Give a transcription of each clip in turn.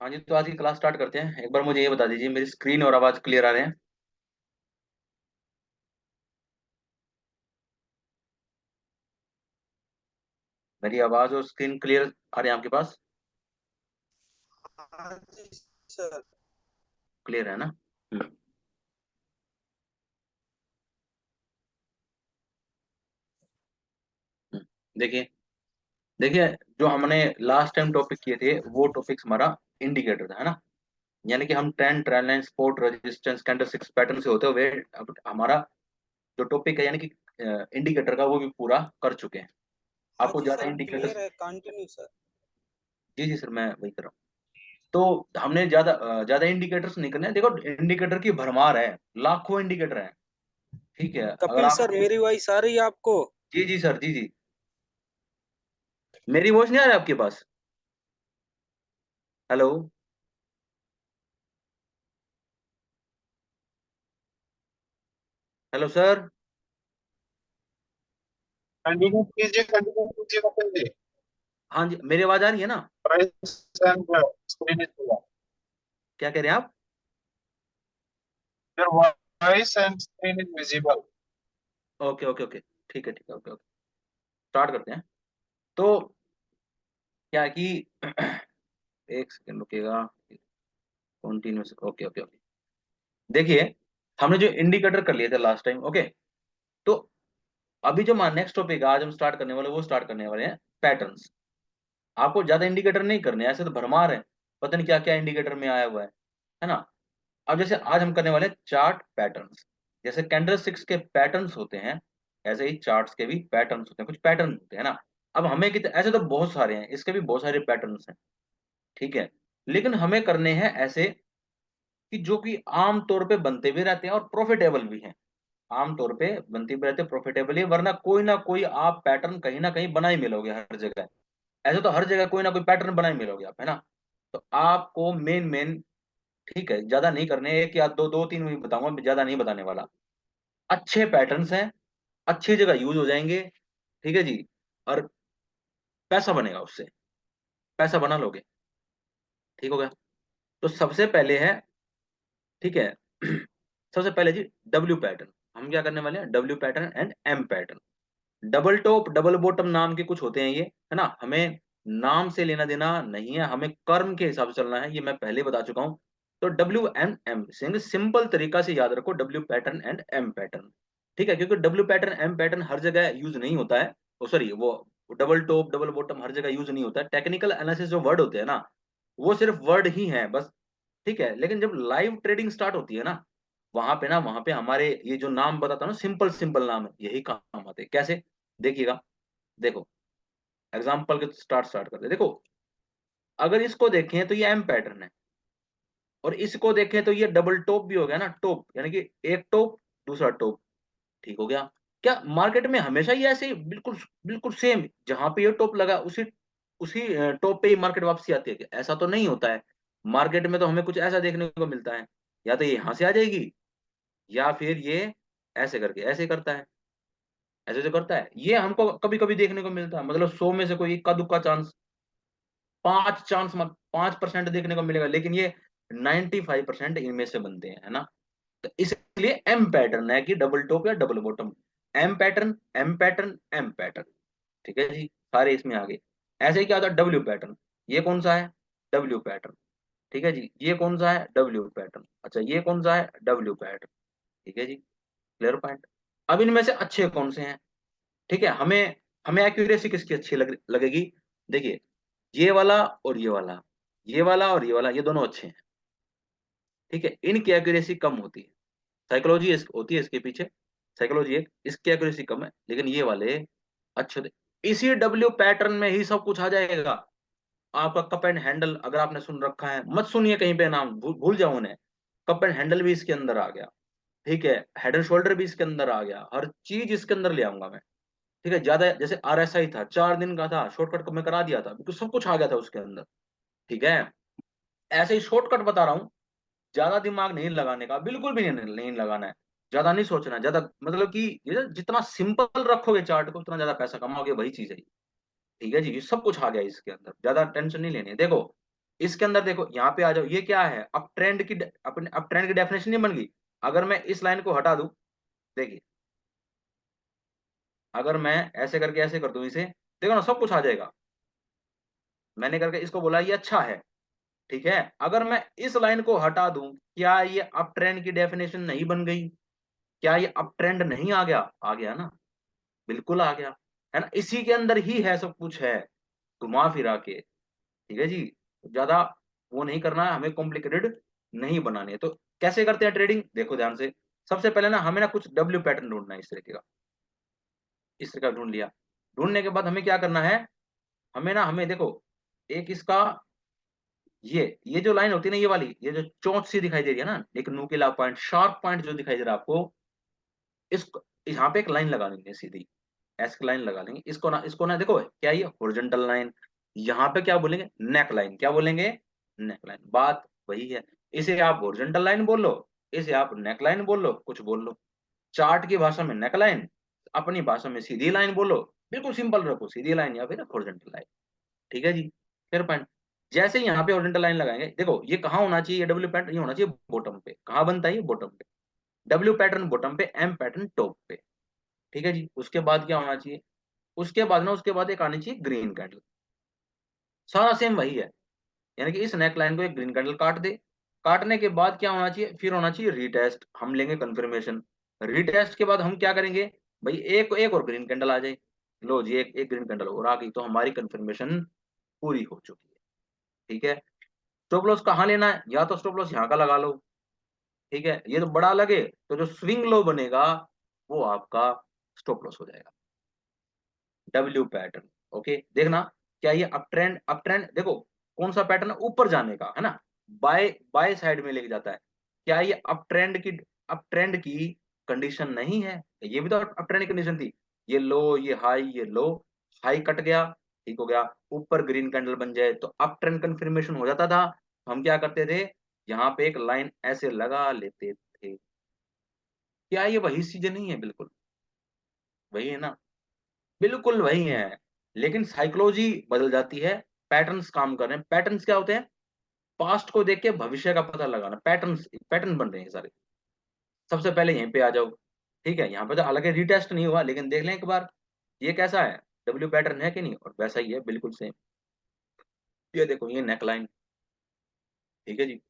हाँ जी, तो आज की क्लास स्टार्ट करते हैं। एक बार मुझे ये बता दीजिए, मेरी स्क्रीन और आवाज क्लियर आ रहे हैं? मेरी आवाज और स्क्रीन क्लियर आ रहे हैं आपके पास? हाँ जी सर। क्लियर है ना? हम्म। देखिए, देखिए, जो हमने लास्ट टाइम टॉपिक किए थे वो टॉपिक्स हमारा इंडिकेटर था, है ना? यानी कि हम trend, trend line, support, resistance, candlesticks pattern से होते हुए अब हमारा जो टॉपिक है यानी कि इंडिकेटर का, वो भी पूरा कर चुके हैं। हाँ आपको जी ज्यादा सर, इंडिकेटर्स? क्लियर है, कंटिन्यू सर। जी जी सर, मैं वही कर रहा हूँ। तो हमने ज्यादा इंडिकेटर्स नहीं करने हैं। देखो, इंडिकेटर की भरमार है, लाखों इंडिकेटर है। ठीक है, अगर कपिल आप... सर, मेरी वॉइस आ रही है आपको? जी जी सर, जी जी। मेरी वॉइस नहीं आ रही आपके पास? हेलो? Hello sir? कंटिन्यू कीजिए, कंटिन्यू कीजिए कपिल जी। हाँ जी, मेरी आवाज आ रही है ना? Price and screen is clear. क्या कह रहे हैं आप? Your voice and screen is visible. Okay okay okay, ठीक है ठीक है, ओके ओके। स्टार्ट करते हैं। तो क्या है कि एक सेकंड रुकिएगा। Continuous, okay okay okay. देखिए, हमने जो इंडिकेटर कर लिए थे लास्ट टाइम, ओके। तो अभी जो हमारा नेक्स्ट टॉपिक आज हम स्टार्ट करने वाले, वो स्टार्ट करने वाले हैं पैटर्न्स। आपको ज्यादा इंडिकेटर नहीं करने हैं, ऐसे तो भरमार है, पता नहीं क्या क्या इंडिकेटर में आया हुआ है ना? अब जैसे आज हम करने वाले हैं चार्ट पैटर्न्स। जैसे कैंडल स्टिक्स के पैटर्न्स होते हैं, ऐसे ही चार्ट्स के भी पैटर्न्स होते हैं, कुछ पैटर्न होते हैं ना। अब हमें कितने ऐसे तो बहुत सारे हैं, इसके भी बहुत सारे पैटर्न्स हैं, ठीक है। लेकिन हमें करने हैं ऐसे कि जो कि आम तौर पे बनते भी रहते हैं और प्रॉफिटेबल भी हैं। आम तौर पे बनते भी रहते हैं, प्रॉफिटेबल ही, वरना कोई ना कोई आप पैटर्न कहीं ना कहीं बना ही मिलोगे हर जगह। ऐसे तो हर जगह कोई ना कोई पैटर्न बना ही मिलोगे आप, है ना? तो आपको मेन मेन, ठीक है, ज्यादा नहीं करने, एक या दो, दो तीन भी बताऊंगा, ज्यादा नहीं बताने वाला। अच्छे पैटर्न्स हैं, अच्छी जगह यूज हो जाएंगे, ठीक है जी। और पैसा बनेगा उससे, पैसा बना लोगे, ठीक हो गया। तो सबसे पहले है, ठीक है, सबसे पहले जी डब्ल्यू पैटर्न। हम क्या करने वाले हैं? W pattern and M pattern. Double top double bottom नाम के कुछ होते हैं ये, है ना? हमें नाम से लेना देना नहीं है, हमें कर्म के हिसाब से चलना है, ये मैं पहले बता चुका हूं। तो डब्ल्यू एम एम सिंपल तरीका से याद रखो, W pattern and M pattern, ठीक है। क्योंकि डब्ल्यू पैटर्न एम पैटर्न हर जगह यूज नहीं होता है। ओ सॉरी, वो डबल टॉप डबल बॉटम हर जगह यूज नहीं होता है। टेक्निकल एनालिसिस जो वर्ड होते हैं ना, वो सिर्फ वर्ड ही है बस, ठीक है। लेकिन जब लाइव ट्रेडिंग स्टार्ट होती है ना, वहां पे हमारे ये जो नाम बताता हूँ ना, सिंपल सिंपल नाम है, यही काम आते हैं। कैसे? देखिएगा, देखो, एग्जाम्पल के स्टार्ट स्टार्ट करते हैं। देखो, अगर इसको देखें तो ये एम पैटर्न है, और इसको देखें तो ये डबल टॉप भी हो गया ना, टॉप यानी कि एक टॉप, दूसरा टॉप, ठीक हो गया। क्या मार्केट में हमेशा ही ऐसे ही बिल्कुल बिल्कुल सेम, जहां पे ये टॉप लगा उसी उसी टॉप पे ही मार्केट वापसी आती है? क्या ऐसा तो नहीं होता है। मार्केट में तो हमें कुछ ऐसा देखने को मिलता है, या तो ये यहां से आ जाएगी, या फिर ये ऐसे करके ऐसे करता है, ऐसे जो करता है, ये हमको कभी कभी देखने को मिलता है। मतलब 100 में से कोई इक्का दुक्का चांस, 5% देखने को मिलेगा, लेकिन ये 95% इनमें से बनते हैं, है ना? तो इसलिए एम पैटर्न है कि डबल टॉप या double bottom. M pattern, M pattern, M pattern, ठीक है जी, सारे इसमें आ गए। ऐसे ही क्या होता है डब्ल्यू पैटर्न? ये कौन सा है? डब्ल्यू पैटर्न, ठीक है जी। ये कौन सा है? W pattern. अच्छा, ये कौन सा है? डब्ल्यू पैटर्न, ठीक है जी। Clear point? अब इनमें से अच्छे कौन से हैं? ठीक है, हमें हमें एक्यूरेसी किसकी अच्छी लगेगी? देखिए, ये वाला और ये वाला, ये वाला और ये वाला, ये दोनों अच्छे हैं, ठीक है। इनकी एक्यूरेसी कम होती है, साइकोलॉजी होती है इसके पीछे, साइकोलॉजी एक, इसकी एक्यूरेसी कम है, लेकिन ये वाले अच्छे होते। इसी डब्ल्यू पैटर्न में ही सब कुछ आ जाएगा। आपका कप एंड हैंडल अगर आपने सुन रखा है, मत सुनिए कहीं पे नाम, भूल जाओ उन्हें। कप एंड हैंडल भी इसके अंदर आ गया, ठीक है। हेड एंड शोल्डर भी इसके अंदर आ गया, हर चीज इसके अंदर ले आऊंगा मैं, ठीक है। ज्यादा जैसे आरएसआई था, 4 दिन का था, शॉर्टकट को मैं करा दिया था, बिल्कुल सब कुछ आ गया था उसके अंदर, ठीक है। ऐसे ही शॉर्टकट बता रहा हूँ, ज्यादा दिमाग नहीं लगाने का, बिल्कुल भी नहीं लगाना है। ज्यादा नहीं सोचना है, ज्यादा मतलब कि ये जितना सिंपल रखोगे चार्ट को, उतना ज्यादा पैसा कमाओगे, वही चीज है, ठीक है जी। ये सब कुछ आ गया इसके अंदर, ज्यादा टेंशन नहीं लेनी है। देखो, इसके अंदर देखो यहाँ पे आ जाओ, ये क्या है, अब ट्रेंड की अपने अब ट्रेंड की डेफिनेशन नहीं बन गई। अगर मैं इस लाइन को हटा दूं, देखिए अगर मैं ऐसे करके ऐसे कर दूं इसे, देखो ना सब कुछ आ जाएगा। मैंने करके इसको बोला ये अच्छा है, ठीक है। अगर मैं इस लाइन को हटा दूं, क्या ये अप ट्रेंड की डेफिनेशन नहीं बन गई? क्या ये अप ट्रेंड नहीं आ गया? आ गया ना, बिल्कुल आ गया, है ना। इसी के अंदर ही है, सब कुछ है, घुमा फिरा के, ठीक है जी। ज्यादा वो नहीं करना है, हमें कॉम्प्लिकेटेड नहीं बनानी है। तो कैसे करते हैं ट्रेडिंग, देखो ध्यान से। सबसे पहले ना हमें ना कुछ डब्ल्यू पैटर्न ढूंढना है, इस तरीके का, इस तरह का ढूंढ लिया। ढूंढने के बाद हमें क्या करना है, हमें देखो एक इसका ये जो लाइन होती है ना, ये वाली, ये जो चोंच सी दिखाई दे रही है ना, एक नुकीला पॉइंट, शार्प पॉइंट जो दिखाई दे रहा है आपको, इसको यहाँ पे एक लाइन लगा लेंगे सीधी, ऐसी लाइन लगा लेंगे। इसको ना देखो क्या ये हॉरिजॉन्टल लाइन, यहाँ पे क्या बोलेंगे, नेक लाइन, क्या बोलेंगे, नेक लाइन। बात वही है, इसे आप हॉरिजॉन्टल लाइन बोल लो, इसे आप नेक लाइन बोल लो, कुछ बोल लो। चार्ट की भाषा में नेक लाइन, अपनी भाषा में सीधी लाइन बोलो, बिल्कुल सिंपल रखो, सीधी लाइन या फिर हॉरिजॉन्टल लाइन, ठीक है जी। फिर पॉइंट, जैसे ही यहाँ पे हॉरिजॉन्टल लाइन लगाएंगे, देखो ये कहाँ होना चाहिए, ये डब्ल्यू पैटर्न ये होना चाहिए बॉटम पे। कहाँ बनता है ये, बॉटम पे। डब्ल्यू पैटर्न बॉटम पे, एम पैटर्न टॉप पे, ठीक है जी। उसके बाद क्या होना चाहिए, उसके बाद एक आनी चाहिए ग्रीन कैंडल। सारा सेम वही है, यानी कि इस नेक लाइन को एक ग्रीन कैंडल काट दे। काटने के बाद क्या होना चाहिए, फिर होना चाहिए रीटेस्ट, हम लेंगे कंफर्मेशन। रीटेस्ट के बाद हम क्या करेंगे, भाई एक एक और ग्रीन कैंडल आ जाए, लो जी एक एक ग्रीन कैंडल और आ गई, तो हमारी कंफर्मेशन पूरी हो चुकी है, ठीक है। स्टॉप लॉस कहाँ लेना है, या तो स्टॉप लॉस यहाँ का लगा लो, ठीक है। ये तो बड़ा लगे तो जो स्विंग लो बनेगा वो आपका स्टॉप लॉस हो जाएगा, डब्ल्यू पैटर्न। ओके, देखना क्या ये अप ट्रेंड देखो कौन सा पैटर्न है, ऊपर जाने का है ना, बाय बाय साइड में लेके जाता है। क्या ये अप ट्रेंड की कंडीशन नहीं है, ये भी तो अप ट्रेंड की कंडीशन थी। ये लो, ये हाई, ये लो, हाई कट गया, ठीक हो गया, ऊपर ग्रीन कैंडल बन जाए तो अप ट्रेंड कंफर्मेशन हो जाता था। हम क्या करते थे, यहाँ पे एक लाइन ऐसे लगा लेते थे। क्या ये वही चीजें नहीं है, बिल्कुल वही है ना, बिल्कुल वही है। लेकिन साइकोलॉजी बदल जाती है, पैटर्न्स काम कर रहे हैं। पैटर्न्स क्या होते हैं, पास्ट को देख के भविष्य का पता लगाना, पैटर्न्स पैटर्न बन रहे हैं सारे। सबसे पहले यहीं पे आ जाओ, ठीक है। यहाँ पे तो हालांकि रीटेस्ट नहीं हुआ, लेकिन देख लें एक बार ये कैसा है, डब्ल्यू पैटर्न है कि नहीं, और वैसा ही है बिल्कुल सेम। ये देखो ये नेकलाइन, ठीक है जी।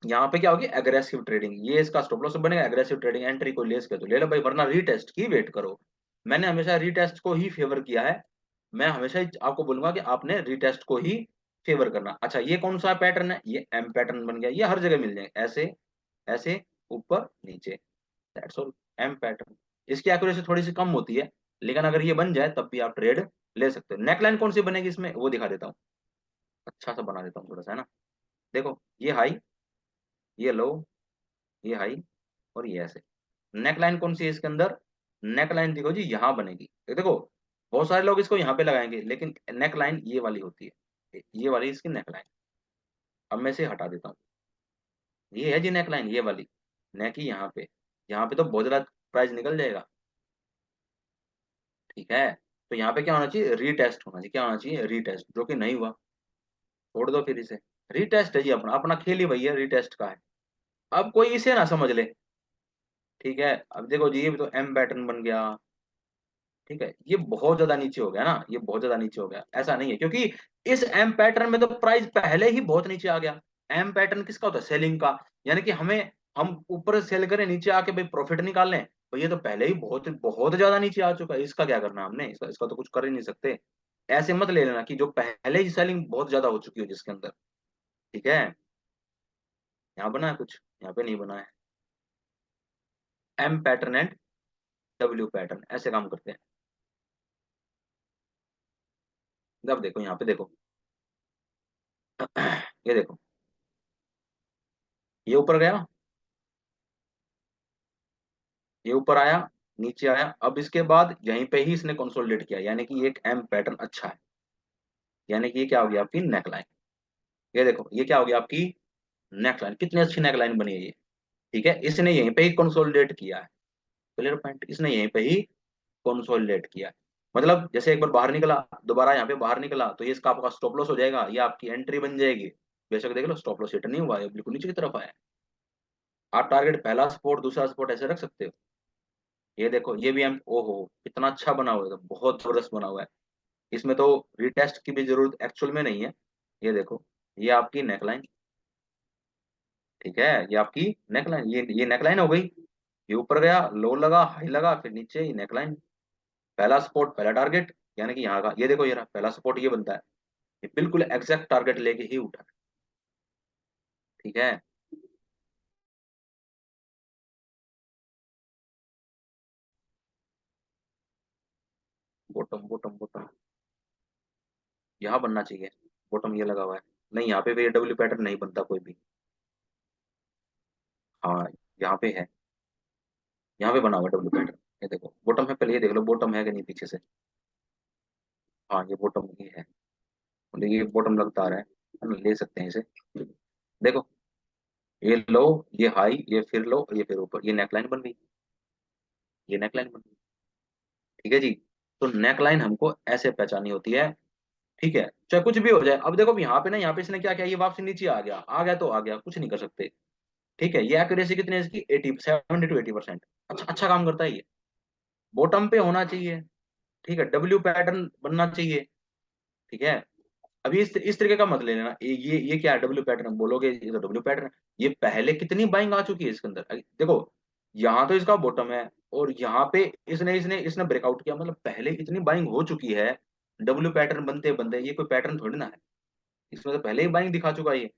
यहाँ पे क्या होगी, एग्रेसिव ट्रेडिंग, ये इसका स्टॉप लॉस बनेगा। एग्रेसिव ट्रेडिंग, एंट्री को लेस के तो ले लो भाई, वरना रीटेस्ट की वेट करो। मैंने हमेशा रीटेस्ट को ही फेवर किया है, मैं हमेशा ही आपको बोलूंगा कि आपने रीटेस्ट को ही फेवर करना। अच्छा ये कौन सा पैटर्न है, ये एम पैटर्न बन गया, ये हर जगह मिल जाएगा, ऐसे ऐसे ऊपर नीचे, दैट्स ऑल, एम पैटर्न। इसकी एक्यूरेसी थोड़ी सी कम होती है, लेकिन अगर ये बन जाए तब भी आप ट्रेड ले सकते हो। नेकलाइन कौन सी बनेगी इसमें, वो दिखा देता हूँ, अच्छा सा बना देता हूँ थोड़ा सा, है ना। देखो ये हाई, ये लो, ये हाई, और ये ऐसे। नेक लाइन कौन सी है इसके अंदर, नेक लाइन देखो जी यहाँ बनेगी, देखो बहुत सारे लोग इसको यहाँ पे लगाएंगे, लेकिन नेक लाइन ये वाली होती है, ये वाली इसकी नेक लाइन। अब मैं इसे हटा देता हूँ, ये है जी नेक लाइन, ये वाली नेक ही यहाँ पे तो बहुत ज्यादा प्राइस निकल जाएगा, ठीक है। तो यहाँ पे क्या होना चाहिए, रीटेस्ट होना चाहिए, क्या होना चाहिए, रीटेस्ट, जो कि नहीं हुआ, छोड़ दो फिर इसे। रीटेस्ट है जी, अपना अपना खेल ही वही है, रीटेस्ट का है। अब कोई इसे ना समझ ले, ठीक है। अब देखो जी ये भी तो एम पैटर्न बन गया, ठीक है। ये बहुत ज्यादा नीचे हो गया ना, ये बहुत ज्यादा नीचे हो गया, ऐसा नहीं है, क्योंकि इस एम पैटर्न में तो प्राइस पहले ही बहुत नीचे आ गया। एम पैटर्न किसका होता है, सेलिंग का, यानी कि हम ऊपर सेल करें, नीचे आके भाई प्रॉफिट निकाल लें, तो ये तो पहले ही बहुत बहुत ज्यादा नीचे आ चुका है, इसका क्या करना हमने, इसका तो कुछ कर ही नहीं सकते। ऐसे मत ले लेना कि जो पहले ही सेलिंग बहुत ज्यादा हो चुकी हो जिसके अंदर, ठीक है। यहाँ बना है कुछ, यहाँ पे नहीं बना है। M pattern and W pattern ऐसे काम करते हैं। अब देखो यहाँ पे देखो ये देखो, ये ऊपर गया, ये ऊपर आया, नीचे आया, अब इसके बाद यहीं पे ही इसने कंसोलिडेट किया, यानी कि एक एम पैटर्न अच्छा है, यानी कि ये क्या हो गया आपकी नेकलाइन। ये देखो ये क्या हो गया आपकी नेकलाइन, कितनी अच्छी नेकलाइन बनी है ये, ठीक है। इसने यहीं पे ही कंसोलिडेट किया है, क्लियर पॉइंट, इसने यहीं पे ही कंसोलिडेट किया है। मतलब जैसे एक बार बाहर निकला, दोबारा यहाँ पे बाहर निकला, तो ये इसका आपका स्टॉप लॉस हो जाएगा, ये आपकी एंट्री बन जाएगी। बेशक देख लो स्टॉप लॉस हिट नहीं हुआ है, बिल्कुल नीचे की तरफ आया। आप टारगेट पहला सपोर्ट दूसरा सपोर्ट ऐसे रख सकते हो। ये देखो ये भी हम, ओहो कितना अच्छा बना हुआ है, बहुत जबरदस्त बना हुआ है। इसमें तो रिटेस्ट की भी जरूरत एक्चुअल में नहीं है। ये देखो, ये आपकी नेकलाइन, ठीक है, ये आपकी नेकलाइन, ये नेकलाइन हो गई। ये ऊपर गया, लो लगा, हाई लगा, फिर नीचे ये नेकलाइन। पहला सपोर्ट पहला टारगेट, यानी कि यहाँ का ये देखो, ये रहा पहला सपोर्ट, ये बनता है। ये बिल्कुल एग्जैक्ट टारगेट लेके ही उठा है, ठीक है। बॉटम बॉटम बॉटम यहाँ बनना चाहिए। बॉटम ये लगा हुआ है, नहीं यहाँ पे भी डब्ल्यू पैटर्न नहीं बनता कोई भी। हाँ, यहाँ पे है, यहाँ पे बना हुआ डब्ल्यू पैटर्न। ये देखो बॉटम है, पहले ये देख लो बॉटम है कि नहीं पीछे से। हाँ ये बॉटम ही है, मतलब ये बॉटम लगता आ रहा है ना, ले सकते हैं इसे। देखो ये लो, ये हाई, ये फिर लो, ये फिर ऊपर, ये नेकलाइन बन गई, ये नेकलाइन बन गई, ठीक है जी। तो नेकलाइन हमको ऐसे पहचानी होती है, ठीक है, चाहे कुछ भी हो जाए। अब देखो यहाँ पे ना, यहाँ पे इसने क्या किया, ये वापस नीचे आ गया, आ गया तो आ गया, कुछ नहीं कर सकते, ठीक है। ये एक्यूरेसी कितनी है इसकी, 70 to 80%। अच्छा अच्छा काम करता है ये। बॉटम पे होना चाहिए, ठीक है, डब्ल्यू पैटर्न बनना चाहिए, ठीक है। अभी इस तरीके का मत ले लेना, ये क्या है डब्ल्यू पैटर्न बोलोगे, ये तो डब्ल्यू पैटर्न। ये पहले कितनी बाइंग आ चुकी है इसके अंदर, देखो यहाँ तो इसका बॉटम है, और यहाँ पे इसने इसने इसने ब्रेकआउट किया, मतलब पहले इतनी बाइंग हो चुकी है। डब्ल्यू पैटर्न बनते बनते, ये कोई पैटर्न थोड़ी ना है, इसमें तो पहले ही बाइंग दिखा चुका है ये।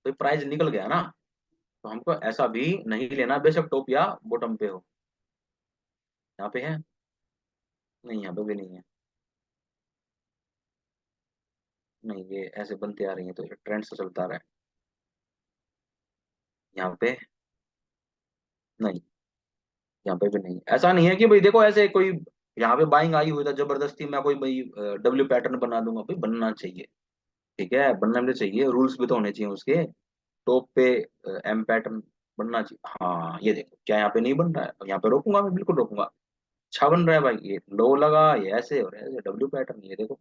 तो प्राइस निकल गया ना, तो हमको ऐसा भी नहीं लेना, बेशक टॉप या बॉटम पे हो। यहाँ पे है, नहीं यहाँ पे भी नहीं है, नहीं ये ऐसे बनते आ रही है, तो ट्रेंड से चलता रहा है। यहाँ पे नहीं, यहाँ पे भी नहीं, ऐसा नहीं है कि भाई देखो ऐसे कोई यहाँ पे बाइंग आई हुई था जबरदस्ती मैं कोई भाई डब्ल्यू पैटर्न बना दूंगा, भाई बनना चाहिए, ठीक है, बनना भी चाहिए, रूल्स भी तो होने चाहिए उसके। टॉप पे एम पैटर्न बनना चाहिए। हाँ ये देखो, क्या यहाँ पे नहीं बन रहा है, यहाँ पे रोकूंगा मैं, बिल्कुल रोकूंगा। अच्छा बन रहा है भाई, ये लो लगा, ये ऐसे और ऐसे डब्ल्यू पैटर्न, ये देखो,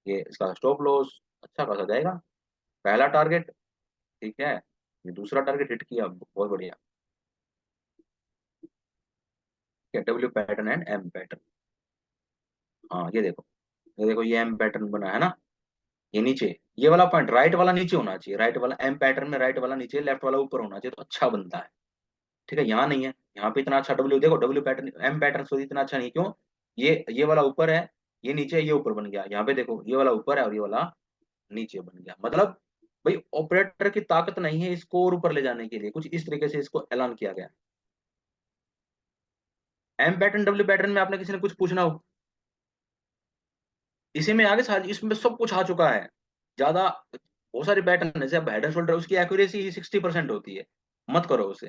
ये इसका स्टॉप लॉस अच्छा खासा जाएगा। पहला टारगेट, ठीक है, ये दूसरा टारगेट हिट किया, बहुत बढ़िया। W pattern and M pattern, हाँ ये देखो ये एम पैटर्न बना है ना, ये नीचे, ये वाला पॉइंट राइट वाला नीचे होना चाहिए, राइट वाला एम पैटर्न में राइट वाला नीचे, लेफ्ट वाला ऊपर होना चाहिए, तो अच्छा बनता है, ठीक है। यहाँ नहीं है, यहाँ पे इतना अच्छा डब्ल्यू, देखो W pattern M pattern sorry इतना अच्छा नहीं, क्यों, ये वाला ऊपर है, ये नीचे है, ये ऊपर बन गया। यहाँ पे देखो ये वाला ऊपर है और ये वाला नीचे बन गया, मतलब भाई ऑपरेटर की ताकत नहीं है इसको और ऊपर ले जाने के लिए, कुछ इस तरीके से इसको ऐलान किया गया। एम पैटर्न डब्ल्यू पैटर्न में आपने किसी ने कुछ पूछना हो, इसी में आगे सारी इसमें सब कुछ आ चुका है। ज्यादा बहुत सारी पैटर्न है, जैसे हेड एंड शोल्डर, उसकी एक्यूरेसी ही 60% होती है, मत करो उसे,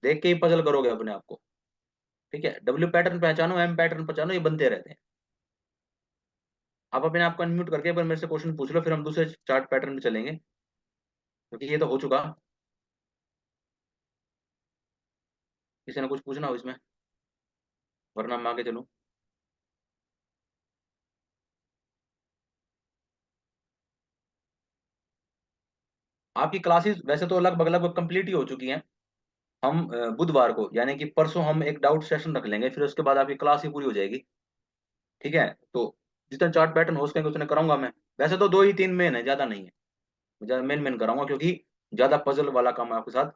देख के ही पजल करोगे अपने आप को, ठीक है। डब्ल्यू पैटर्न पहचानो, एम पैटर्न पहचानो, ये बनते रहते हैं। आप अपने आप को अनम्यूट करके एक बार मेरे से क्वेश्चन पूछ लो, फिर हम दूसरे चार्ट पैटर्न पे चलेंगे, क्योंकि ये तो हो चुका। किसी ने कुछ पूछना हो इसमें, वरना मैं आगे चलूं। आपकी क्लासेस वैसे तो लगभग लगभग कंप्लीट ही हो चुकी हैं। हम बुधवार को यानी कि परसों हम एक डाउट सेशन रख लेंगे, फिर उसके बाद आपकी क्लास ही पूरी हो जाएगी, ठीक है। तो जितना चार्ट पैटर्न हो सकेंगे उतने कराऊंगा मैं। वैसे तो दो ही तीन मेन है, ज्यादा नहीं है, ज्यादा मेन मेन कराऊंगा, क्योंकि ज्यादा पजल वाला काम मैं आपके साथ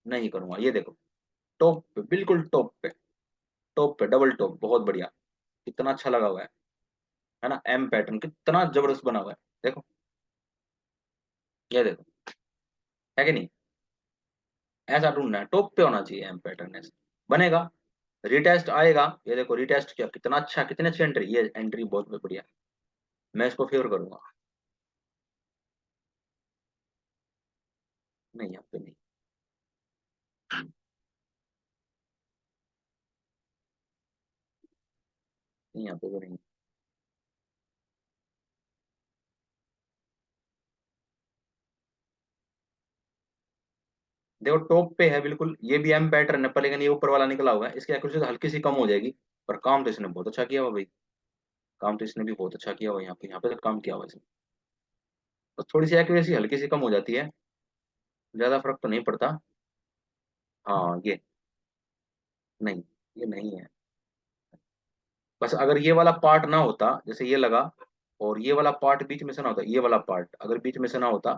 नहीं करूंगा। ये देखो टॉप पे, बिल्कुल टॉप पे, टॉप पे डबल टॉप, बहुत बढ़िया, कितना अच्छा लगा हुआ है ना, एम पैटर्न कितना जबरदस्त बना हुआ है, देखो, ये देखो, है कि नहीं। ऐसा ढूंढना है, टॉप पे होना चाहिए एम पैटर्न, ऐसे बनेगा। रिटेस्ट आएगा, ये देखो रिटेस्ट किया, कितना अच्छा, कितनी अच्छी एंट्री, ये एंट्री बहुत बढ़िया, मैं इसको फेवर करूंगा। नहीं यहाँ पे नहीं, नहीं यहाँ पे भी नहीं। देखो टॉप पे है बिल्कुल, ये भी एम पैटर्न है पर, लेकिन ये ऊपर वाला निकला हुआ है, इसकी एक्यूरेसी हल्की सी कम हो जाएगी, पर काम तो इसने बहुत अच्छा किया हुआ भाई, काम तो इसने भी बहुत अच्छा किया हुआ, यहाँ पे तो काम किया हुआ इसने। बस थोड़ी सी एक्यूरेसी हल्की सी कम हो जाती है, ज्यादा फर्क तो नहीं पड़ता। हाँ ये नहीं, ये नहीं है। बस अगर ये वाला पार्ट ना होता, जैसे ये लगा और ये वाला पार्ट बीच में से ना होता, ये वाला पार्ट अगर बीच में से ना होता,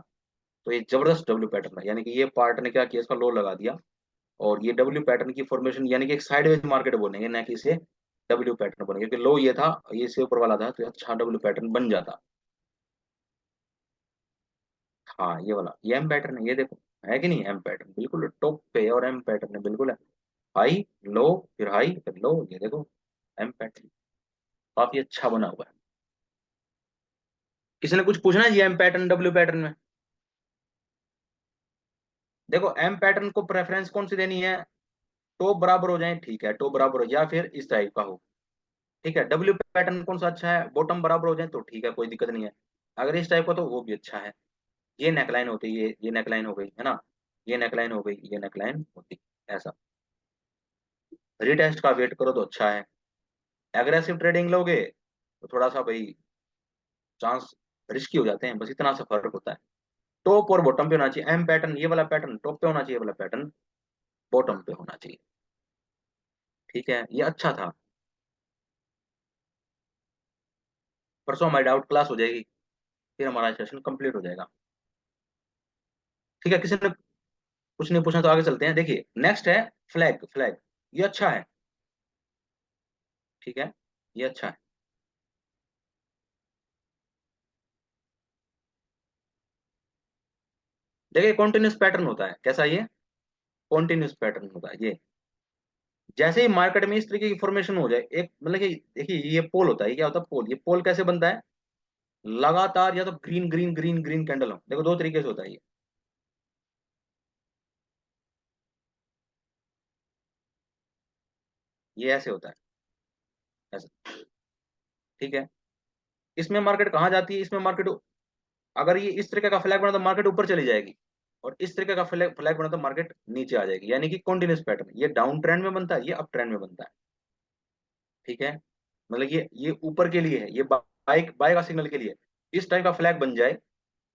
तो ये जबरदस्त डब्ल्यू पैटर्न है। यानी कि ये पार्ट ने क्या किया, इसका लो लगा दिया, और ये डब्ल्यू पैटर्न की फॉर्मेशन, यानी कि एक साइडवेज मार्केट बोलेंगे ना कि इसे डब्ल्यू पैटर्न बोलेंगे, क्योंकि लो ये था, ये इससे ऊपर वाला था, तो अच्छा डब्ल्यू पैटर्न बन जाता। हाँ ये वाला, ये एम पैटर्न है, ये देखो, है कि नहीं, एम पैटर्न बिल्कुल टॉप पे है, और एम पैटर्न है बिल्कुल है, हाई लो फिर हाई फिर लो, ये देखो एम पैटर्न काफी अच्छा बना हुआ है। किसी ने कुछ पूछना है जी एम पैटर्न डब्ल्यू पैटर्न में? देखो एम पैटर्न को प्रेफरेंस कौन सी देनी है, टॉप बराबर हो जाए ठीक है, टॉप बराबर हो, या फिर इस टाइप का हो, ठीक है। डब्ल्यू पैटर्न कौन सा अच्छा है, बॉटम बराबर हो जाए तो ठीक है, कोई दिक्कत नहीं है। अगर इस टाइप का तो वो भी अच्छा है। ये नेकलाइन होती है, ये नेकलाइन हो गई है ना, ये नेकलाइन हो गई, ये नेकलाइन होती है, ऐसा। रीटेस्ट का वेट करो तो अच्छा है। एग्रेसिव ट्रेडिंग लोगे तो थोड़ा सा भाई चांस रिस्की हो जाते हैं, बस इतना सा फर्क होता है। टॉप और बॉटम पे होना चाहिए एम पैटर्न, ये वाला पैटर्न टॉप पे होना चाहिए, ये वाला पैटर्न बॉटम पे होना चाहिए, ठीक है, ये अच्छा था। परसों हमारी डाउट क्लास हो जाएगी, फिर हमारा सेशन कंप्लीट हो जाएगा, ठीक है। किसी ने कुछ नहीं पूछना तो आगे चलते हैं। देखिए नेक्स्ट है फ्लैग, फ्लैग ये अच्छा है, ठीक है, ये अच्छा है। देखिए कॉन्टिन्यूस पैटर्न होता है, कैसा ये, कॉन्टिन्यूस पैटर्न होता है ये। जैसे ही मार्केट में इस तरीके की फॉर्मेशन हो जाए, एक मतलब कि देखिए ये पोल होता है, ये क्या होता है पोल, ये पोल कैसे बनता है, लगातार या तो green green green green candle हो, देखो दो तरीके से होता है ये ऐसे होता है, ऐसे, ठीक है। इसमें मार्केट कहाँ जाती है, इसमें मार्केट, अगर ये इस तरीके का फ्लैग बना तो मार्केट ऊपर चली जाएगी, और इस तरीके का फ्लैग फ्लैग बना तो मार्केट नीचे आ जाएगी, यानी कि कॉन्टिन्यूस पैटर्न, ये डाउन ट्रेंड में बनता है, ये अप ट्रेंड में बनता है, ठीक है। मतलब ये ऊपर के लिए है, ये बाय बाय का सिग्नल के लिए, इस टाइप का फ्लैग बन जाए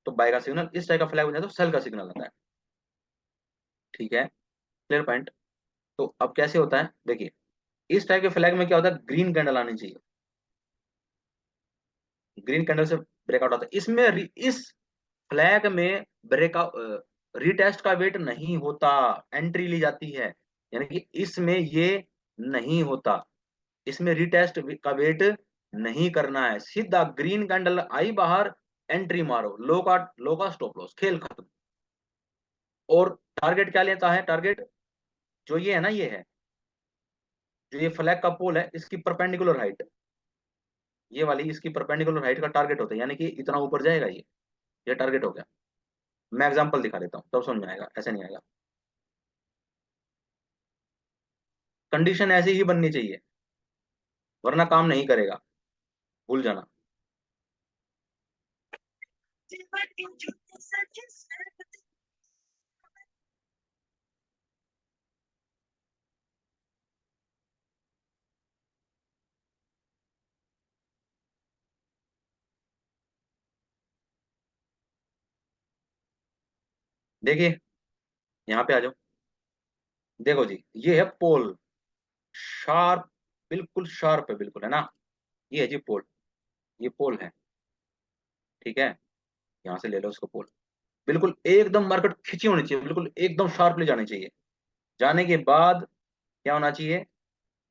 तो बाय का सिग्नल, इस टाइप का फ्लैग बन जाए तो सेल का सिग्नल आता है, ठीक है, क्लियर पॉइंट। तो अब कैसे होता है देखिए, इस टाइप के फ्लैग में क्या होता है, ग्रीन कैंडल आनी चाहिए, ग्रीन कैंडल से ब्रेकआउट आता है, इसमें इस फ्लैग में ब्रेकआउट, रीटेस्ट का वेट नहीं होता, एंट्री ली जाती है, यानी कि इसमें ये नहीं होता, इसमें रीटेस्ट का वेट नहीं करना है, सीधा ग्रीन कैंडल आई बाहर, एंट्री मारो, लो का स्टॉप लॉस, खेल खत्म। और टारगेट क्या लेता है, टारगेट जो ये है ना, ये है जो ये फ्लैग का पोल है, इसकी परपेंडिकुलर हाइट, ये वाली इसकी परपेंडिकुलर हाइट का टारगेट होता है, यानी कि इतना ऊपर जाएगा ये टारगेट हो गया। मैं एग्जांपल दिखा देता हूँ तब समझ में आएगा, ऐसे नहीं आएगा। कंडीशन ऐसी ही बननी चाहिए, वरना काम नहीं करेगा, भूल जाना। देखिए यहाँ पे आ जाओ, देखो जी ये है पोल, शार्प, बिल्कुल शार्प है, बिल्कुल है ना, ये है जी पोल, ये पोल है, ठीक है। यहाँ से ले लो उसको पोल, बिल्कुल एकदम मार्केट खिंची होनी चाहिए, बिल्कुल एकदम शार्पली जानी चाहिए, जाने के बाद क्या होना चाहिए,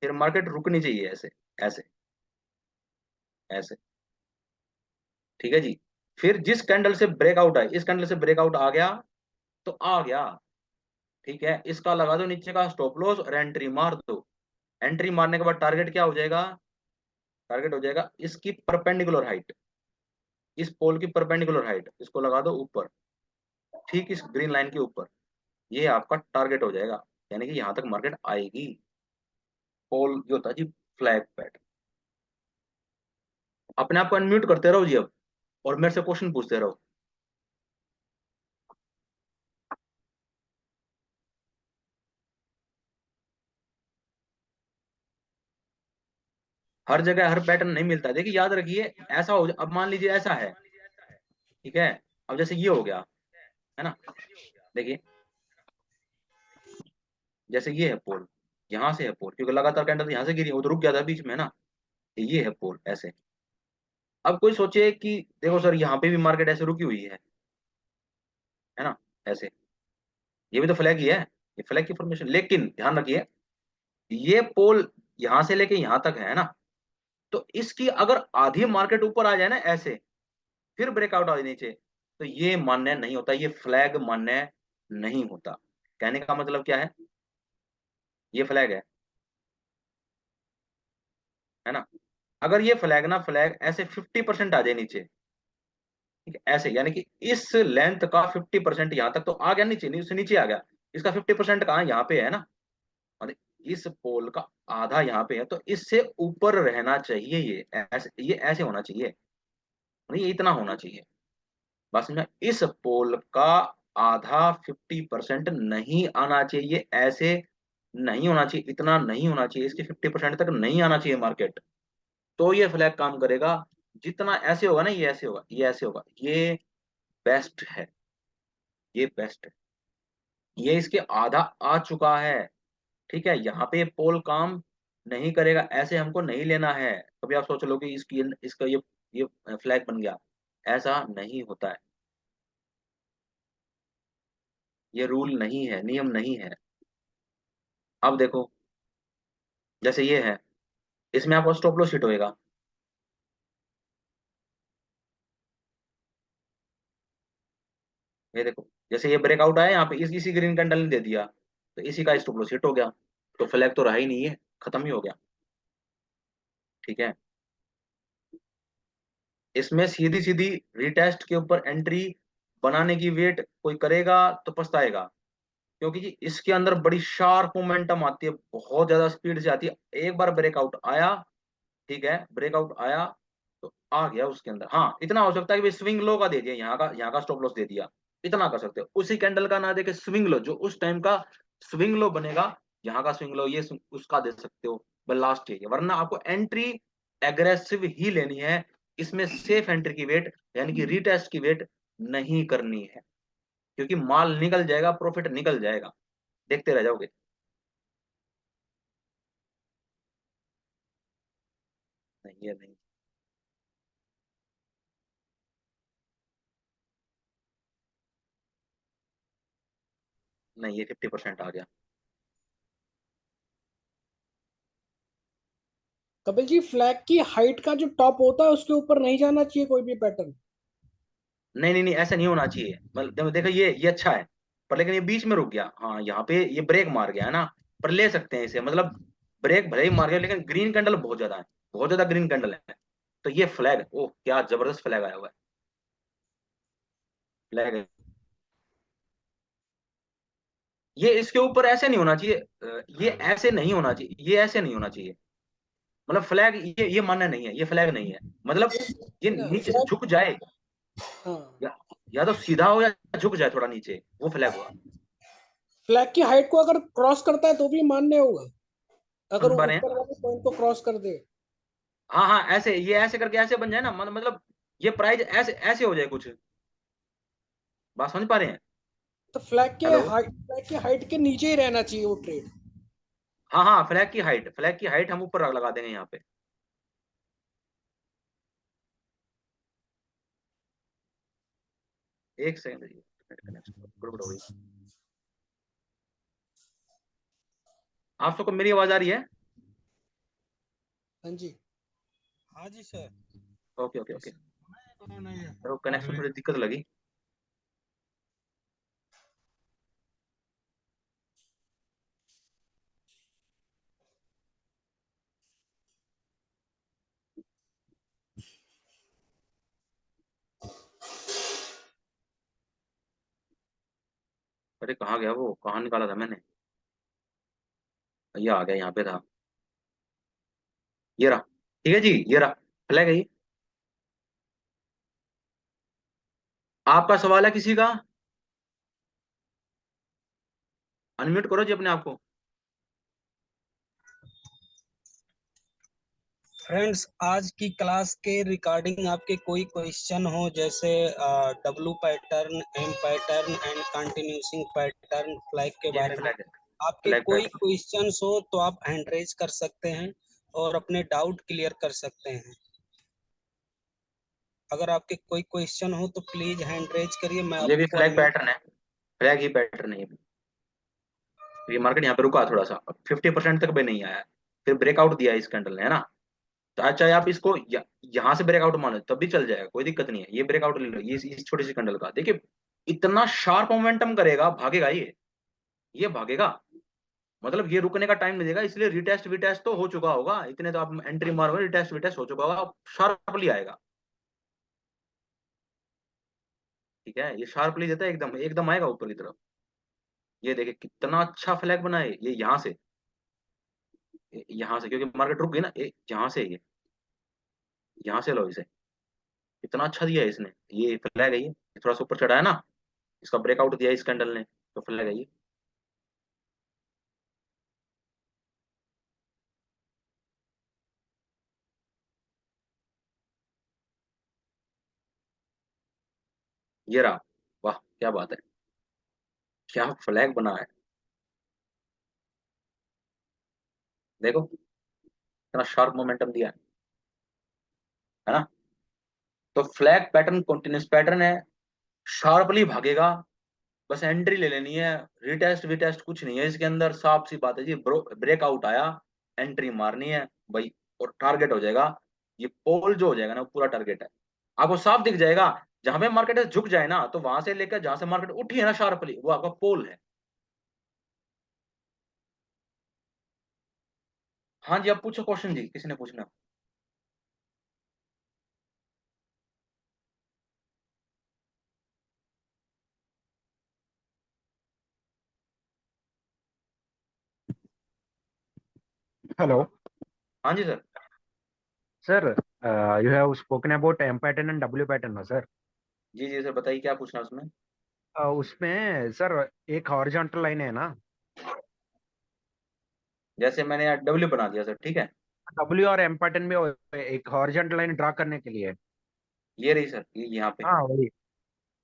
फिर मार्केट रुकनी चाहिए, ऐसे ऐसे ऐसे, ठीक है जी। फिर जिस कैंडल से ब्रेकआउट है, इस कैंडल से ब्रेकआउट आ गया तो आ गया, ठीक है, इसका लगा दो नीचे का स्टॉप लॉस और एंट्री मार दो। एंट्री मारने के बाद टारगेट क्या हो जाएगा, टारगेट हो जाएगा इसकी परपेंडिकुलर हाइट, इस पोल की परपेंडिकुलर हाइट, इसको लगा दो ऊपर, ठीक इस ग्रीन लाइन के ऊपर, ये आपका टारगेट हो जाएगा, यानी कि यहां तक मार्केट आएगी। पोल जो होता है जी फ्लैग पैटर्न। अपने आप को अनम्यूट करते रहो जी अब, और मेरे से क्वेश्चन पूछते रहो। हर जगह हर पैटर्न नहीं मिलता। देखिए याद रखिए, ऐसा हो, अब मान लीजिए ऐसा है, ठीक है, अब जैसे ये हो गया, है ना, देखिए जैसे ये है पोल, यहाँ से है पोल, क्योंकि लगातार कैंडल यहाँ से गिरी, वो तो रुक गया था बीच में ना, ये है पोल ऐसे। अब कोई सोचे कि देखो सर यहाँ पे भी मार्केट ऐसे रुकी हुई है ना, ऐसे, ये भी तो फ्लैग ही है, ये फ्लैग की फॉर्मेशन, लेकिन ध्यान रखिए ये पोल यहां से लेके यहां तक है ना, तो इसकी अगर आधी मार्केट ऊपर आ जाए ना ऐसे, फिर ब्रेकआउट आ जाए नीचे, तो ये मान्य नहीं होता, ये फ्लैग मान्य नहीं होता। कहने का मतलब क्या है, ये फ्लैग है ना, अगर ये फ्लैग ना, फ्लैग ऐसे 50% आ जाए नीचे, ठीक है, ऐसे यानी कि इस लेंथ का 50% यहां तक तो आ गया, नीचे नहीं, उससे नीचे आ गया, इसका 50% कहाँ, यहाँ पे है ना, मतलब इस पोल का आधा यहाँ पे है, तो इससे ऊपर रहना चाहिए, ये ऐसे होना चाहिए, नहीं ये इतना होना चाहिए। बस समझा, इस पोल का आधा 50% नहीं आना चाहिए, ऐसे नहीं होना चाहिए, इतना नहीं होना चाहिए, इसके 50% तक नहीं आना चाहिए मार्केट, तो ये फ्लैग काम करेगा। जितना ऐसे होगा ना, ये ऐसे होगा, ये ऐसे होगा, ये बेस्ट है, ये बेस्ट है, ये इसके आधा आ चुका है, ठीक है, यहाँ पे पोल काम नहीं करेगा, ऐसे हमको नहीं लेना है। कभी आप सोच लो कि इसकी इसका ये फ्लैग बन गया, ऐसा नहीं होता है, ये रूल नहीं है, नियम नहीं है। अब देखो जैसे ये है, इसमें आपको स्टॉप लॉस हिट होएगा, ये देखो जैसे ये ब्रेकआउट आया यहाँ पे, इसी ग्रीन कैंडल ने दे दिया, तो इसी का स्टॉप लॉस हिट हो गया, तो फ्लैग तो रहा ही नहीं है, खत्म ही हो गया, ठीक है। इसमें सीधी सीधी रिटेस्ट के ऊपर एंट्री बनाने की वेट कोई करेगा तो पछताएगा, क्योंकि जी इसके अंदर बड़ी शार्प मोमेंटम आती है, बहुत ज्यादा स्पीड से आती है। एक बार ब्रेकआउट आया, ठीक है, ब्रेकआउट आया तो आ गया उसके अंदर। हाँ इतना हो सकता है कि स्विंग लो का दे दिया, यहाँ का स्टॉप लॉस दे दिया, इतना कर सकते हो। उसी कैंडल का ना देके स्विंग लो, जो उस टाइम का स्विंग लो बनेगा, यहाँ का स्विंग लो, ये उसका दे सकते हो, बस लास्ट है, वरना आपको एंट्री एग्रेसिव ही लेनी है, इसमें सेफ एंट्री की वेट यानी कि रीटेस्ट की वेट नहीं करनी है, क्योंकि माल निकल जाएगा, प्रॉफिट निकल जाएगा, देखते रह जाओगे। नहीं ये नहीं, नहीं ये 50% आ गया। कपिल जी, फ्लैग की हाइट का जो टॉप होता है उसके ऊपर नहीं जाना चाहिए कोई भी पैटर्न। नहीं नहीं नहीं, ऐसा नहीं होना चाहिए, मतलब देखो ये अच्छा है, पर लेकिन ये बीच में रुक गया, हाँ यहाँ पे ये ब्रेक मार गया है ना, पर ले सकते हैं इसे, मतलब ब्रेक भले ही मार गया, लेकिन ग्रीन कैंडल बहुत ज्यादा है, बहुत ज्यादा ग्रीन कैंडल है, तो ये फ्लैग, ओह क्या जबरदस्त फ्लैग आया हुआ है, फ्लैग है। ये इसके ऊपर ऐसे नहीं होना चाहिए, ये ऐसे नहीं होना चाहिए, ये ऐसे नहीं होना चाहिए, मतलब फ्लैग ये मान्य नहीं है, ये फ्लैग नहीं है, मतलब ये नीचे फ्लैग, झुक जाए, हाँ, या, या तो सीधा हो या झुक जाए थोड़ा नीचे, वो फ्लैग हुआ। फ्लैग की हाइट को अगर क्रॉस करता है तो भी मान्य होगा, अगर समझ वो पा रहे हैं, ऊपर वाले पॉइंट को क्रॉस कर दे। हाँ हाँ, ऐसे ये ऐसे करके ऐसे बन जाए ना, मतलब ये प्राइस ऐसे ऐसे हो जाए कुछ, बात समझ पा रहे हैं। तो हेलो, फ्लैग के हाइट के नीचे ही रहना चाहिए वो ट्रेड। हाँ हाँ, फ्लैग की हाइट हम ऊपर लगा देंगे यहाँ पे। एक सेकंड, गड़बड़ हो गई। आप सबको मेरी आवाज आ रही है? हाँ जी। हाँ जी सर। ओके ओके ओके, तो कनेक्शन थोड़ी दिक्कत लगी। अरे कहाँ गया वो, कहाँ निकाला था मैंने, ये आ गया, यहाँ पे था, ये रहा, ठीक है जी, ये रहा फ्लैग है ये। आपका सवाल है किसी का? अनम्यूट करो जी अपने आप को। फ्रेंड्स, आज की क्लास के रिगार्डिंग आपके कोई क्वेश्चन हो, जैसे W pattern, M pattern and continuing pattern, flag के ये भी बारे में फ्लैग है, आपके फ्लैग कोई पैटर्न। क्वेश्चंस हो तो आप हैंड रेज कर सकते हैं और अपने डाउट क्लियर कर सकते हैं। अगर आपके कोई क्वेश्चन हो तो प्लीज हैंड रेज करिए, मैं ये भी आपको फ्लैग अनम्यूट। पैटर्न है, फ्लैग ही पैटर्न है ये भी। ये मार्केट यहाँ पे रुका थोड़ा सा, 50% तक भी नहीं आया, फिर ब्रेकआउट दिया इस कैंडल ने, है ना। तो चाहे आप इसको यहाँ से ब्रेकआउट मान लो तब भी चल जाएगा, कोई दिक्कत नहीं है। ये ब्रेकआउट ले लो, ये इस छोटी सी कैंडल का देखिए, इतना शार्प मोमेंटम करेगा, भागेगा ये भागेगा, मतलब ये रुकने का टाइम नहीं देगा। इसलिए रिटेस्ट विटेस्ट तो हो चुका होगा, इतने तो आप एंट्री मारोगे, रिटेस्ट विटेस्ट हो चुका होगा, शार्पली आएगा। ठीक है, ये शार्पली देता है, एकदम एकदम आएगा ऊपर की तरफ। ये देखिए कितना अच्छा फ्लैग बना है ये, यहाँ से क्योंकि मार्केट रुक गई ना, यहाँ से ये, यहाँ से लो इसे, कितना अच्छा दिया है इसने। ये फ्लैग है, ये थोड़ा सा ऊपर चढ़ा है ना, इसका ब्रेकआउट दिया इस कैंडल ने, तो फ्लैग है ये। ये रहा, वाह क्या बात है, क्या फ्लैग बना है, देखो कितना शार्प मोमेंटम दिया है ना। तो फ्लैग पैटर्न कंटिन्यूस पैटर्न है, शार्पली भागेगा, बस एंट्री ले लेनी है, रिटेस्ट विटेस्ट कुछ नहीं है इसके अंदर, साफ सी बात है जी। ब्रेकआउट आया, एंट्री मारनी है भाई, और टारगेट हो जाएगा। ये पोल जो हो जाएगा ना, वो पूरा टारगेट है, आपको साफ दिख जाएगा। जहां पे मार्केट झुक जाए ना, तो वहां से लेकर जहां से मार्केट उठी है ना शार्पली, वो आपका पोल है। हाँ जी, आप पूछो क्वेश्चन जी, किसी ने पूछना। Hello, हाँ जी sir. sir. You have spoken about M pattern and W pattern, no, sir? Ji ji sir, बताइए क्या पूछना है उसमें। उसमें सर एक हॉरिजॉन्टल लाइन है ना, जैसे मैंने डब्ल्यू बना दिया सर, ठीक है। W और M पैटर्न में एक हॉरिजॉन्टल लाइन ड्रा करने के लिए। ये रही सर, ये यहाँ पे। हाँ वही।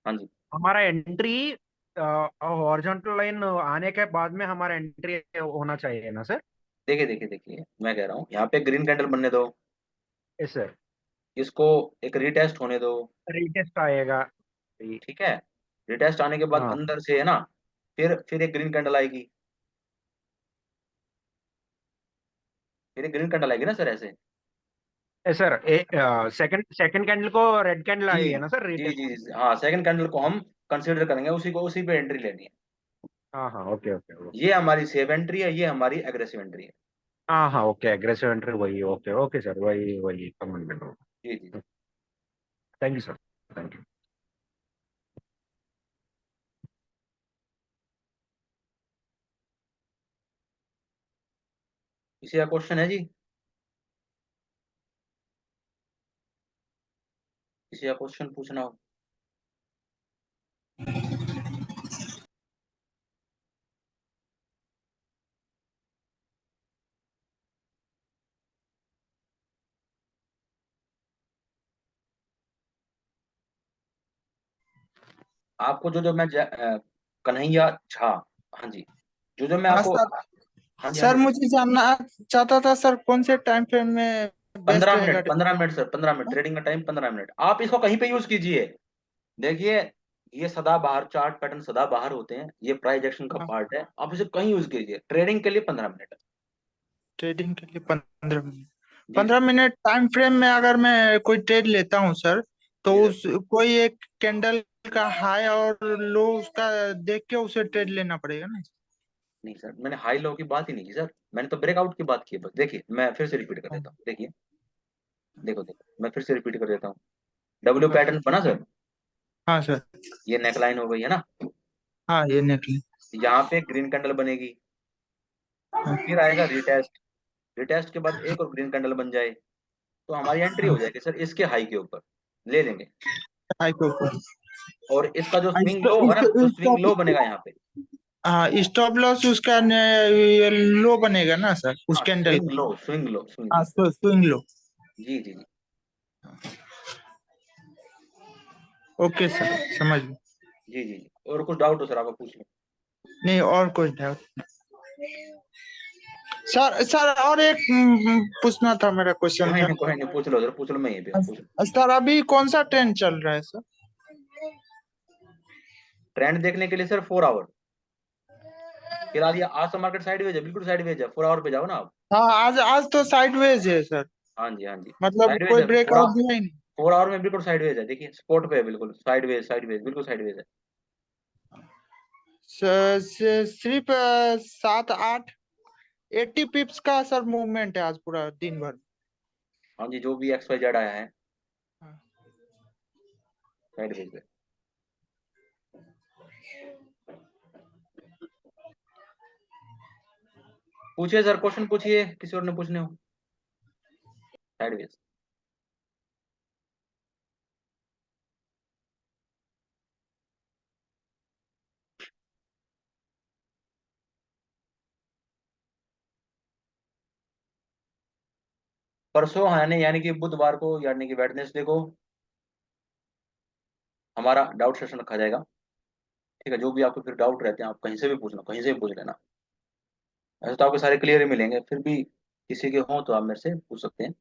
हाँ जी, हमारा एंट्री हॉरिजॉन्टल लाइन आने के बाद में हमारा एंट्री होना चाहिए ना सर? देखिए देखिए देखिए, मैं कह रहा हूँ यहाँ पे ग्रीन कैंडल बनने दो, यस सर। इसको एक रिटेस्ट होने दो, रीटेस्ट आएगा। ठीक है। रिटेस्ट आने के बाद हाँ अंदर से है ना, फिर एक ग्रीन कैंडल आएगी, फिर एक ग्रीन कैंडल आएगी ना सर, ऐसे। Yes sir. Second second candle को रेड कैंडल जी आई है ना सर, जी रीटेस्ट। जी जी, हाँ सेकंड कैंडल को हम कंसिडर करेंगे, उसी को, उसी पे एंट्री लेनी है। हाँ हाँ, ओके ओके ओके। ये हमारी सेफ एंट्री है, ये हमारी एग्रेसिव एंट्री है। हाँ हाँ, ओके, एग्रेसिव एंट्री वही, ओके ओके सर, वही वही समझ में। जी जी। Thank you sir, thank you. किसी का क्वेश्चन है जी, किसी का क्वेश्चन पूछना हो। आपको जो जो मैं कन्हैया झा, हाँ जी, जो जो मैं हाँ आपको, सर। हाँ जी हाँ सर जी। मुझे जानना चाहता था सर, कौन से टाइम फ्रेम में बेस्ट 15 रहेगा? Minute, 15 minute sir, 15 minute trading का टाइम, 15 मिनट। आप इसको कहीं पे यूज कीजिए, देखिए ये सदाबहार चार्ट पैटर्न सदाबहार होते हैं, ये प्राइस एक्शन का हाँ, पार्ट है, आप इसे कहीं यूज कीजिए, ट्रेडिंग के लिए 15 मिनट। ट्रेडिंग के लिए 15 मिनट। जी सर। 15 मिनट टाइम फ्रेम में अगर मैं कोई ट्रेड लेता हूँ सर, तो जी सर। उस कोई एक कैंडल का हाई और लो उसका देख के उसे ट्रेड लेना पड़ेगा ना? नहीं सर, मैंने हाई लो की बात ही नहीं की सर, मैंने तो ब्रेकआउट की बात की है बस। देखिए मैं फिर से रिपीट कर हाँ देता हूँ, देखिए, देखो देखो मैं फिर से रिपीट कर देता हूँ। डब्ल्यू हाँ पैटर्न बना सर, हाँ सर। ये नेकलाइन हो गई है ना, हाँ ये निकली। यहाँ पे ग्रीन कैंडल बनेगी, हाँ फिर आएगा रिटेस्ट, रिटेस्ट के बाद एक और ग्रीन कैंडल बन जाए, तो हमारी एंट्री हो हाँ, जाएगी सर इसके हाई के ऊपर, ले लेंगे। हाई के ऊपर। और इसका जो हाँ, स्विंग लो है ना, जो स्विंग लो बनेगा यहाँ पे, हाँ स्टॉप लॉस उसका लो बनेगा ना सर, उस हाँ कैंडल स्विंग का? लो, स्विंग लो, स्विंग हाँ लो। स्विंग लो। जी जी जी ओके सर, समझ गए। जी जी। और कुछ डाउट हो सर, आप पूछ लो। नहीं, और कुछ डाउट। सर सर और एक पूछना था, मेरा क्वेश्चन था। कोई नहीं, पूछ लो सर, पूछ लो, मैं यहीं पे पूछ लो। सर अभी कौन सा ट्रेंड चल रहा है सर? ट्रेंड देखने के लिए सर 4 आवर। फिलहाल ये आज तो मार्केट साइडवेज है, बिल्कुल साइडवेज है। 4 आवर पे जाओ ना आप। हाँ, आज आज तो साइडवेज है सर, हाँ जी हाँ जी, मतलब साइडवेज कोई है। ब्रेकआउट दिया ही नहीं। 4 आवर में बिल्कुल साइडवेज है, देखिए स्पॉट पे है, बिल्कुल साइडवेज, साइडवेज, बिल्कुल साइडवेज है। सिर्फ 7-8 80 पिप्स का सर मूवमेंट है आज पूरा दिन भर। हाँ जी, जो भी XYZ आया है साइडवेज पे। पूछिए सर, क्वेश्चन पूछिए, किसी और ने पूछने हो। साइडवेज। परसों यानी कि बुधवार को, यानी कि वेडनेसडे को हमारा डाउट सेशन रखा जाएगा। ठीक है, जो भी आपको फिर डाउट रहते हैं आप कहीं से भी पूछना, कहीं से भी पूछ लेना। ऐसे तो आपको सारे क्लियर ही मिलेंगे, फिर भी किसी के हों तो आप मेरे से पूछ सकते हैं,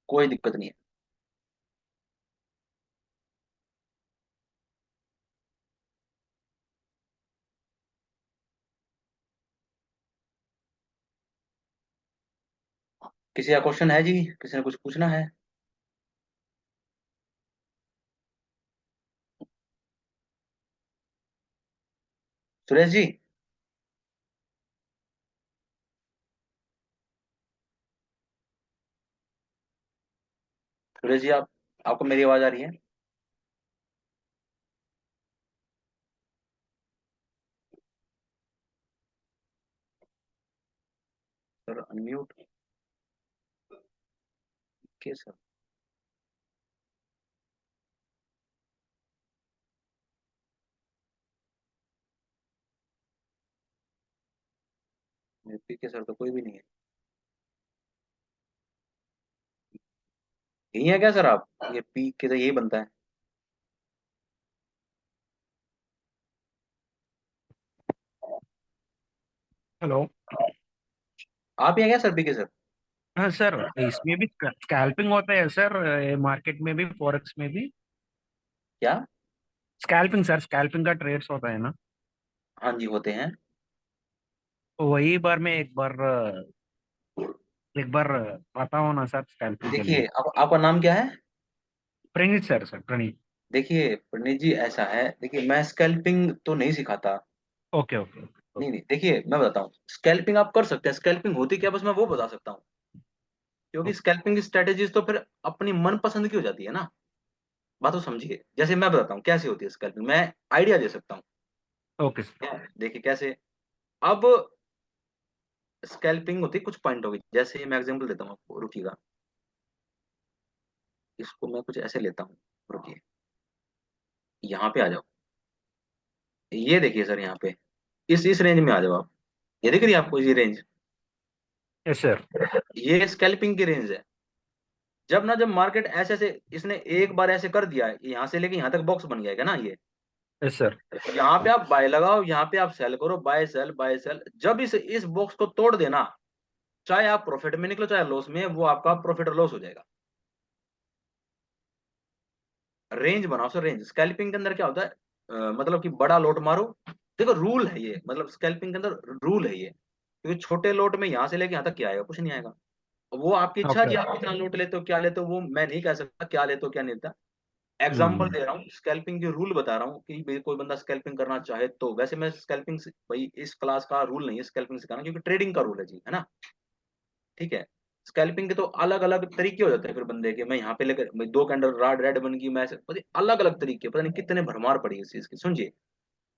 कोई दिक्कत नहीं है। किसी का क्वेश्चन है जी? किसी ने कुछ पूछना है? सुरेश जी? सुरेश जी, आपको मेरी आवाज आ रही है? सर अनम्यूट के सर। पी के सर तो कोई भी नहीं है। यही है क्या सर आप? ये पी के तो यही बनता है। हेलो। आप ही हैं क्या सर, पी के सर? हाँ सर, इसमें भी स्कैल्पिंग होता है सर, मार्केट में भी फॉरेक्स में भी। क्या? स्कैल्पिंग सर, स्कैल्पिंग का ट्रेड्स होता है ना। हाँ जी, होते हैं। तो वही बार में एक बार आता हूँ ना सर स्कैल्पिंग के लिए। देखिए, आपका नाम क्या है? प्रणीत सर, सर प्रणीत। देखिए प्रणीत जी, ऐसा है, देखिए मैं स्कैल्पिंग तो नहीं सिखाता। ओके ओके नहीं ओके नहीं, देखिए मैं बताता हूँ, स्कैल्पिंग आप कर सकते हैं। स्कैल्पिंग होती क्या, बस मैं वो बता सकता हूँ। क्योंकि स्कैल्पिंग की स्ट्रेटेजीज तो फिर अपनी मन पसंद की हो जाती है ना। बात तो समझिए, जैसे मैं बताता हूँ कैसे होती है स्कैल्पिंग, मैं आइडिया दे सकता हूँ। Okay sir. देखिए कैसे। अब स्कैल्पिंग होती है, कुछ पॉइंट होगी, जैसे मैं एग्जांपल देता हूँ आपको, रुकिएगा। इसको मैं कुछ ऐसे लेता हूँ, रुकिए, यहाँ पे आ जाओ। ये देखिए सर, यहाँ पे इस रेंज में आ जाओ आप। ये दिख रही है आपको ये रेंज? Yes sir. ये स्कैल्पिंग की रेंज है। जब मार्केट ऐसे ऐसे, इसने एक बार ऐसे कर दिया है, यहाँ से लेके यहाँ तक बॉक्स बन जाएगा ना ये। Yes sir. यहाँ पे आप बाय लगाओ, यहाँ पे आप सेल करो, बाय सेल बाय सेल। जब इस बॉक्स को तोड़ देना, चाहे आप प्रॉफिट में निकलो चाहे लॉस में, वो आपका प्रॉफिट और लॉस हो जाएगा। रेंज बनाओ सर, रेंज। स्कैल्पिंग के अंदर क्या होता है, मतलब कि बड़ा लोट मारो। देखो रूल है ये, मतलब स्कैल्पिंग के अंदर रूल है ये। क्योंकि छोटे लोट में यहाँ से लेके यहाँ तक क्या आएगा, कुछ नहीं आएगा। वो आपकी इच्छा जी, ओके। आप कितना लोट लेते हो, क्या लेते हो, वो मैं नहीं कह सकता क्या लेते हो क्या नहीं लेता। एग्जाम्पल हम्म। दे रहा हूँ, स्कैल्पिंग के रूल बता रहा हूँ कि भाई कोई बंदा स्कैल्पिंग करना चाहे तो। वैसे मैं स्कैल्पिंग, भाई इस क्लास का रूल नहीं है स्कैल्पिंग सिखाना, क्योंकि ट्रेडिंग का रूल है जी, है ना। ठीक है। स्कैल्पिंग के तो अलग अलग तरीके हो जाते हैं फिर बंदे के। मैं यहाँ पे लेकर, भाई 2 कैंडल राड रेड बन गई, मैं अलग अलग तरीके, पता नहीं कितने भरमार पड़ी इस चीज की, समझिए।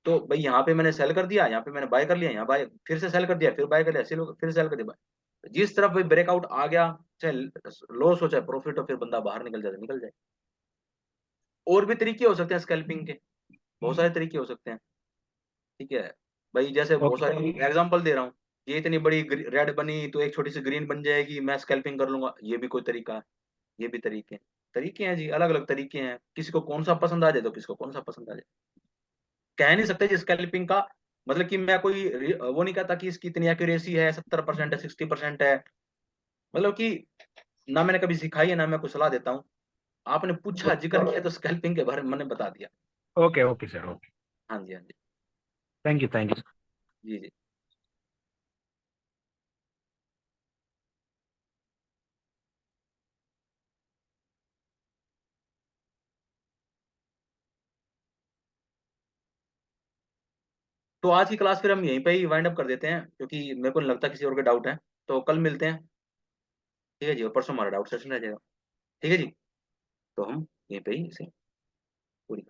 तो भाई यहाँ पे मैंने सेल कर दिया, यहाँ पे मैंने बाय कर लिया, यहाँ बाय, फिर से सेल कर दिया, फिर बाय कर लिया, फिर सेल कर दिया। जिस तरफ भाई ब्रेकआउट आ गया, चाहे लॉस हो चाहे प्रॉफिट हो, फिर बंदा बाहर निकल जाए तो निकल जाए। और भी तरीके हो सकते हैं स्कैल्पिंग के, बहुत सारे तरीके हो सकते हैं। ठीक है भाई, जैसे बहुत ओके। सारे एग्जांपल दे रहा हूँ। ये इतनी बड़ी रेड बनी तो एक छोटी सी ग्रीन बन जाएगी, मैं स्कैल्पिंग कर लूंगा, ये भी कोई तरीका है। ये भी तरीके हैं जी, अलग अलग तरीके हैं, किसी को कौन सा पसंद आ जाए तो किसी को कौन सा पसंद आ जाए। कह नहीं सकते जी स्कैल्पिंग का मतलब कि मैं कोई वो नहीं कहता कि इसकी इतनी एक्यूरेसी है 70% है 60% है, मतलब कि ना मैंने कभी सिखाई है ना मैं कुछ सलाह देता हूँ। आपने पूछा जिक्र किया तो स्कैल्पिंग के बारे में मैंने बता दिया। Okay okay sir, okay. हाँ जी हाँ जी। Thank you, thank you. जी जी। तो आज की क्लास फिर हम यहीं पे ही वाइंड अप कर देते हैं, क्योंकि मेरे को नहीं लगता किसी और के डाउट है। तो कल मिलते हैं, ठीक है जी, और परसों हमारा डाउट सेशन रह जाएगा। ठीक है जी, तो हम यहीं पे ही इसे पूरी